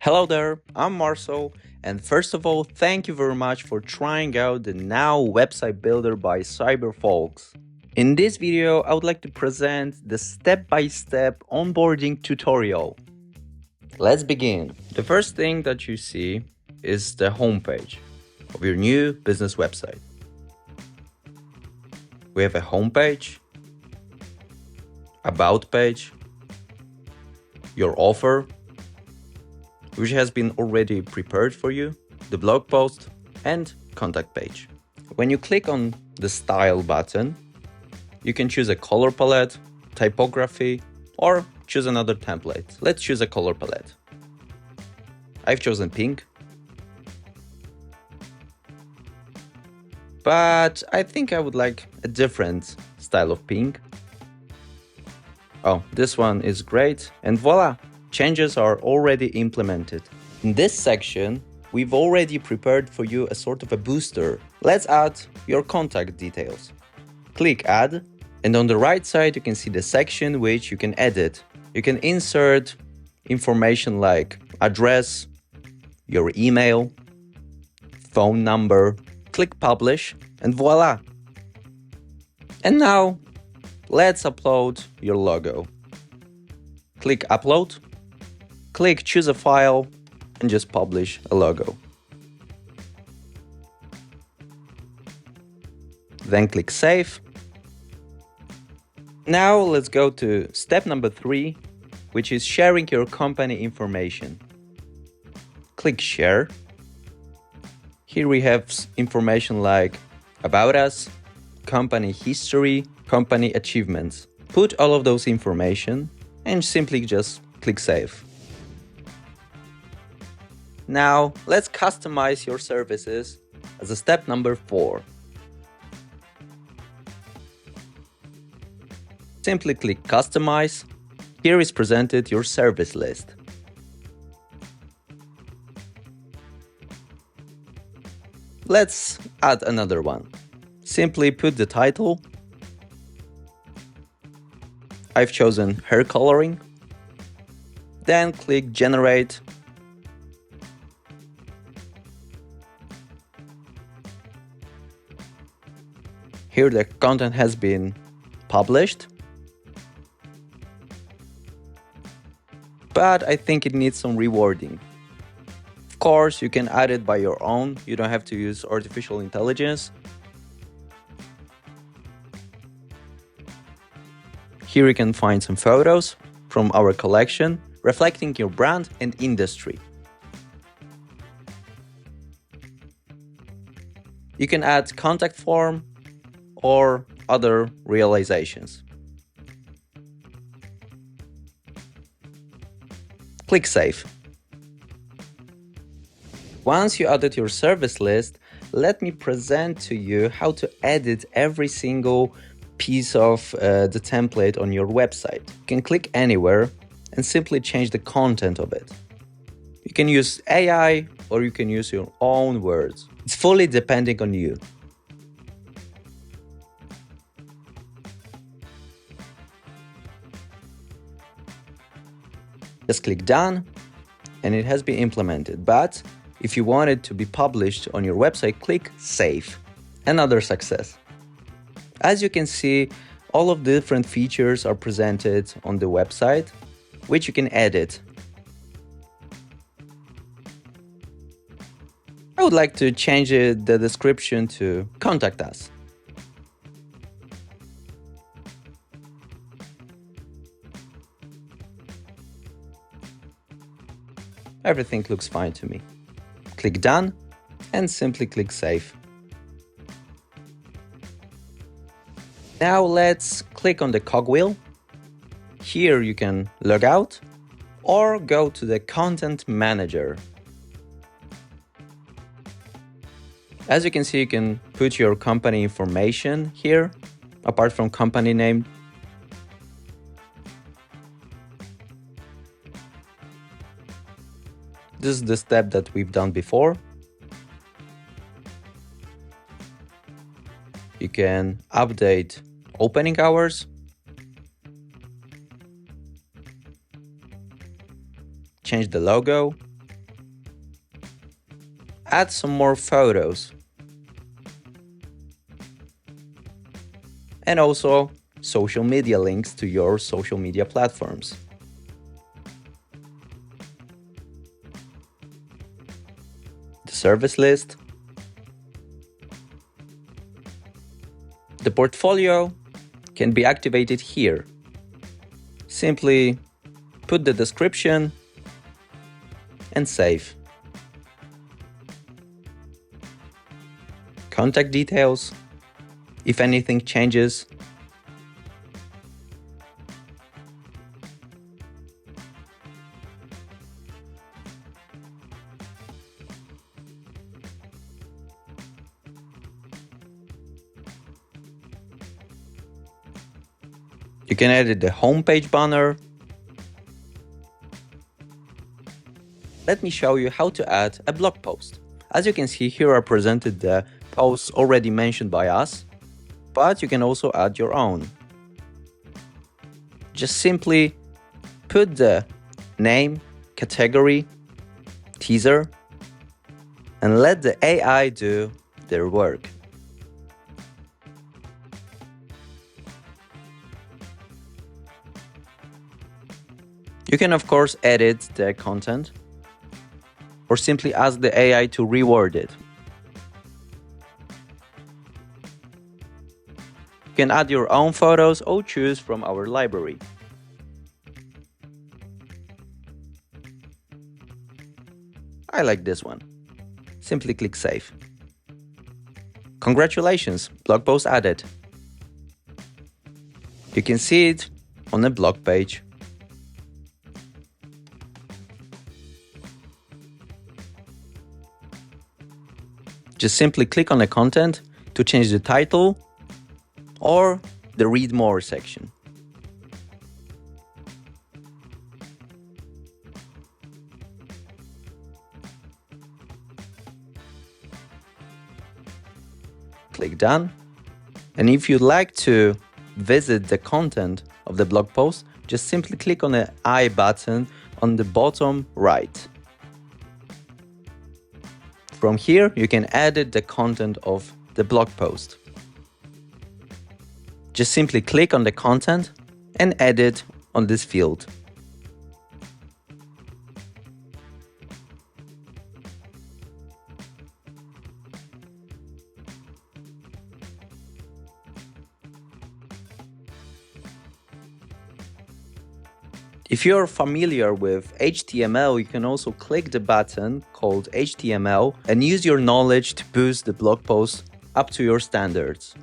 Hello there, I'm Marcel, and first of all, thank you very much for trying out the Now website builder by CyberFolks. In this video, I would like to present the step-by-step onboarding tutorial. Let's begin. The first thing that you see is the homepage of your new business website. We have a homepage, about page, your offer, which has been already prepared for you, the blog post, and contact page. When you click on the Style button, you can choose a color palette, typography, or choose another template. Let's choose a color palette. I've chosen pink, but I think I would like a different style of pink. Oh, this one is great, and voila! Changes are already implemented. In this section, we've already prepared for you a sort of a booster. Let's add your contact details. Click Add, and on the right side you can see the section which you can edit. You can insert information like address, your email, phone number. Click Publish, and voila! And now, let's upload your logo. Click Upload. Click Choose a File and just publish a logo. Then click Save. Now let's go to step number 3, which is sharing your company information. Click Share. Here we have information like about us, company history, company achievements. Put all of those information and simply just click Save. Now, let's customize your services as a step number 4. Simply click Customize. Here is presented your service list. Let's add another one. Simply put the title. I've chosen hair coloring. Then click Generate. Here the content has been published, but I think it needs some rewording. Of course, you can add it by your own, you don't have to use artificial intelligence. Here you can find some photos from our collection, reflecting your brand and industry. You can add contact form or other realizations. Click Save. Once you added your service list, let me present to you how to edit every single piece of the template on your website. You can click anywhere and simply change the content of it. You can use AI or you can use your own words. It's fully depending on you. Just click Done, and it has been implemented. But if you want it to be published on your website, click Save. Another success. As you can see, all of the different features are presented on the website, which you can edit. I would like to change the description to Contact Us. Everything looks fine to me. Click Done and simply click Save. Now let's click on the cogwheel. Here you can log out or go to the Content Manager. As you can see, you can put your company information here, apart from company name. This is the step that we've done before. You can update opening hours, change the logo, add some more photos. And also social media links to your social media platforms. The service list. The portfolio can be activated here. Simply put the description and save. Contact details, if anything changes. You can edit the homepage banner. Let me show you how to add a blog post. As you can see, here are presented the posts already mentioned by us, but you can also add your own. Just simply put the name, category, teaser, and let the AI do their work. You can of course edit the content or simply ask the AI to reword it. You can add your own photos or choose from our library. I like this one. Simply click Save. Congratulations, blog post added. You can see it on the blog page. Just simply click on the content to change the title or the Read More section. Click Done. And if you'd like to visit the content of the blog post, just simply click on the I button on the bottom right. From here, you can edit the content of the blog post. Just simply click on the content and edit on this field. If you're familiar with HTML, you can also click the button called HTML and use your knowledge to boost the blog post up to your standards.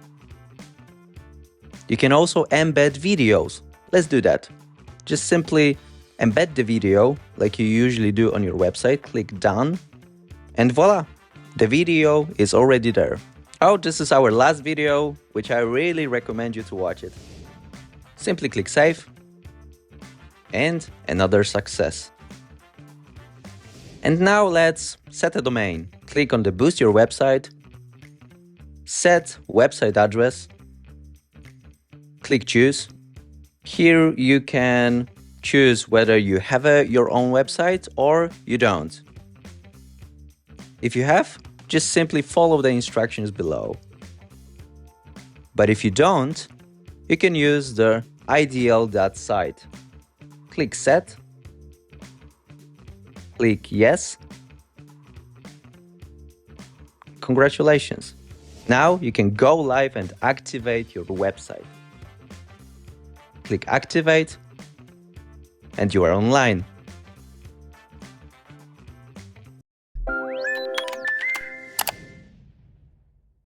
You can also embed videos. Let's do that. Just simply embed the video like you usually do on your website, click Done, and voila, the video is already there. Oh, this is our last video, which I really recommend you to watch it. Simply click Save. And another success. And now let's set a domain. Click on the Boost Your Website, set website address, click Choose. Here you can choose whether you have your own website or you don't. If you have, just simply follow the instructions below. But if you don't, you can use the ideal.site. Click Set, click Yes. Congratulations! Now you can go live and activate your website. Click Activate and you are online.